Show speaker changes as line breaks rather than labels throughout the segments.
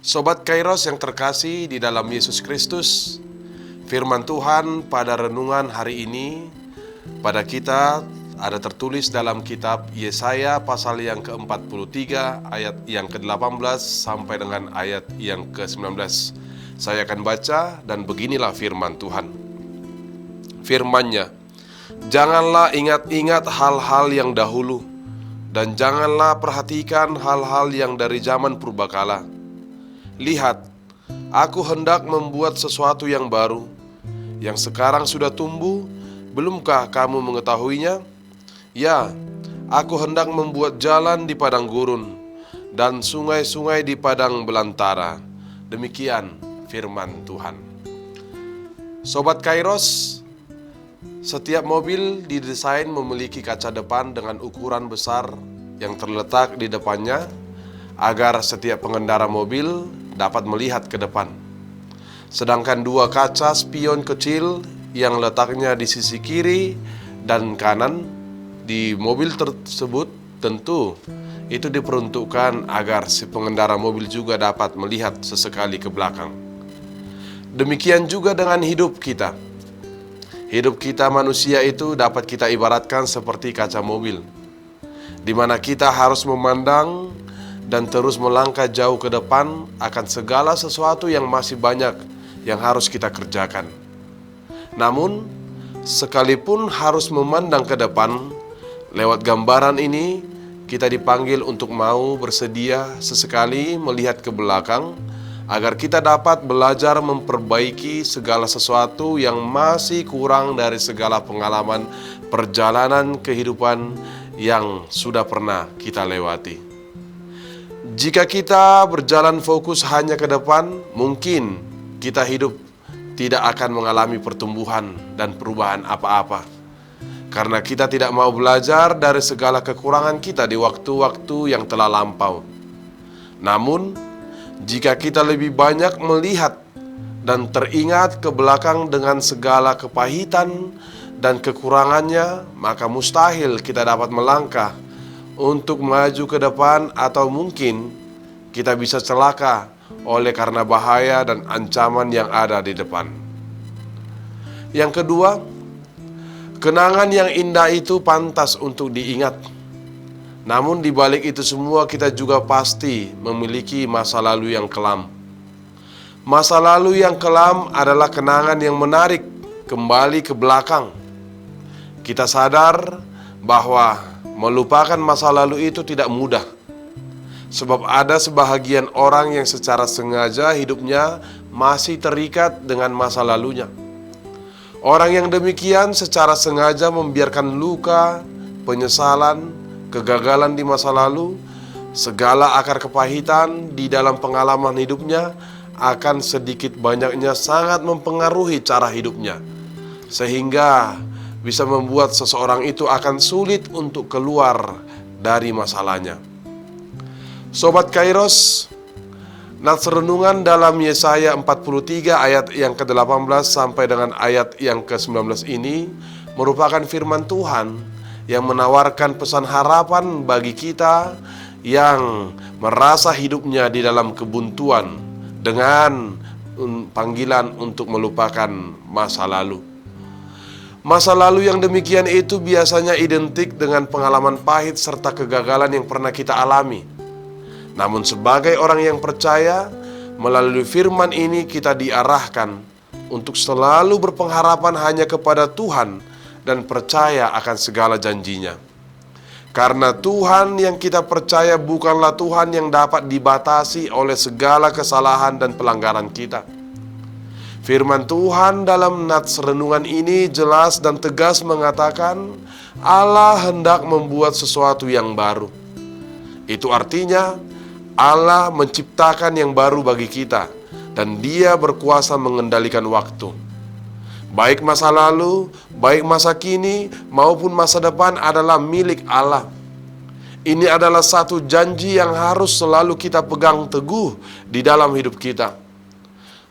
Sobat Kairos yang terkasih di dalam Yesus Kristus, firman Tuhan pada renungan hari ini pada kita ada tertulis dalam kitab Yesaya pasal yang ke-43 ayat yang ke-18 sampai dengan ayat yang ke-19. Saya akan baca dan beginilah firman Tuhan. Firman-Nya, "Janganlah ingat-ingat hal-hal yang dahulu, dan janganlah perhatikan hal-hal yang dari zaman purbakala. Lihat, aku hendak membuat sesuatu yang baru, yang sekarang sudah tumbuh, belumkah kamu mengetahuinya? Ya, aku hendak membuat jalan di padang gurun, dan sungai-sungai di padang belantara." Demikian firman Tuhan. Sobat Kairos, setiap mobil didesain memiliki kaca depan dengan ukuran besar yang terletak di depannya, agar setiap pengendara mobil dapat melihat ke depan. Sedangkan dua kaca spion kecil yang letaknya di sisi kiri dan kanan di mobil tersebut tentu itu diperuntukkan agar si pengendara mobil juga dapat melihat sesekali ke belakang. Demikian juga dengan hidup kita. Hidup kita manusia itu dapat kita ibaratkan seperti kaca mobil, di mana kita harus memandang dan terus melangkah jauh ke depan akan segala sesuatu yang masih banyak yang harus kita kerjakan. Namun, sekalipun harus memandang ke depan, lewat gambaran ini kita dipanggil untuk mau bersedia sesekali melihat ke belakang, agar kita dapat belajar memperbaiki segala sesuatu yang masih kurang dari segala pengalaman perjalanan kehidupan yang sudah pernah kita lewati. Jika kita berjalan fokus hanya ke depan, mungkin kita hidup tidak akan mengalami pertumbuhan dan perubahan apa-apa, karena kita tidak mau belajar dari segala kekurangan kita di waktu-waktu yang telah lampau. Namun, jika kita lebih banyak melihat dan teringat ke belakang dengan segala kepahitan dan kekurangannya, maka mustahil kita dapat melangkah untuk maju ke depan, atau mungkin kita bisa celaka oleh karena bahaya dan ancaman yang ada di depan. Yang kedua, kenangan yang indah itu pantas untuk diingat. Namun di balik itu semua kita juga pasti memiliki masa lalu yang kelam. Masa lalu yang kelam adalah kenangan yang menarik kembali ke belakang. Kita sadar bahwa melupakan masa lalu itu tidak mudah, sebab ada sebahagian orang yang secara sengaja hidupnya masih terikat dengan masa lalunya. Orang yang demikian secara sengaja membiarkan luka, penyesalan, kegagalan di masa lalu, segala akar kepahitan di dalam pengalaman hidupnya akan sedikit banyaknya sangat mempengaruhi cara hidupnya, sehingga bisa membuat seseorang itu akan sulit untuk keluar dari masalahnya. Sobat Kairos, nats renungan dalam Yesaya 43 ayat yang ke-18 sampai dengan ayat yang ke-19 ini merupakan firman Tuhan yang menawarkan pesan harapan bagi kita yang merasa hidupnya di dalam kebuntuan, dengan panggilan untuk melupakan masa lalu. Masa lalu yang demikian itu biasanya identik dengan pengalaman pahit serta kegagalan yang pernah kita alami. Namun sebagai orang yang percaya, melalui firman ini kita diarahkan untuk selalu berpengharapan hanya kepada Tuhan dan percaya akan segala janjinya. Karena Tuhan yang kita percaya bukanlah Tuhan yang dapat dibatasi oleh segala kesalahan dan pelanggaran kita. Firman Tuhan dalam nats renungan ini jelas dan tegas mengatakan Allah hendak membuat sesuatu yang baru. Itu artinya Allah menciptakan yang baru bagi kita, dan Dia berkuasa mengendalikan waktu. Baik masa lalu, baik masa kini, maupun masa depan adalah milik Allah. Ini adalah satu janji yang harus selalu kita pegang teguh di dalam hidup kita.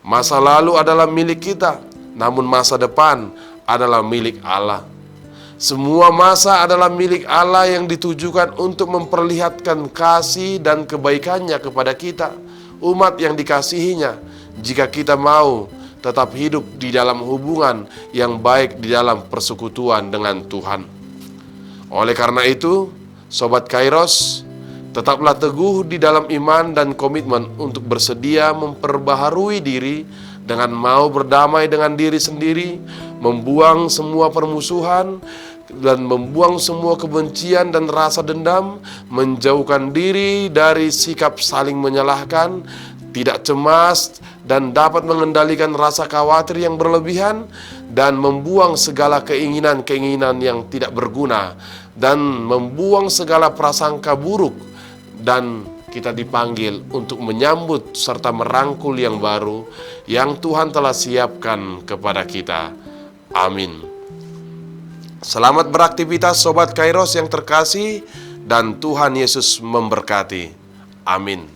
Masa lalu adalah milik kita, namun masa depan adalah milik Allah. Semua masa adalah milik Allah yang ditujukan untuk memperlihatkan kasih dan kebaikannya kepada kita, umat yang dikasihinya, jika kita mau tetap hidup di dalam hubungan yang baik di dalam persekutuan dengan Tuhan. Oleh karena itu, Sobat Kairos, tetaplah teguh di dalam iman dan komitmen untuk bersedia memperbaharui diri dengan mau berdamai dengan diri sendiri, membuang semua permusuhan, dan membuang semua kebencian dan rasa dendam, menjauhkan diri dari sikap saling menyalahkan, tidak cemas, dan dapat mengendalikan rasa khawatir yang berlebihan, dan membuang segala keinginan-keinginan yang tidak berguna, dan membuang segala prasangka buruk. Dan kita dipanggil untuk menyambut serta merangkul yang baru yang Tuhan telah siapkan kepada kita. Amin. Selamat beraktivitas Sobat Kairos yang terkasih, dan Tuhan Yesus memberkati. Amin.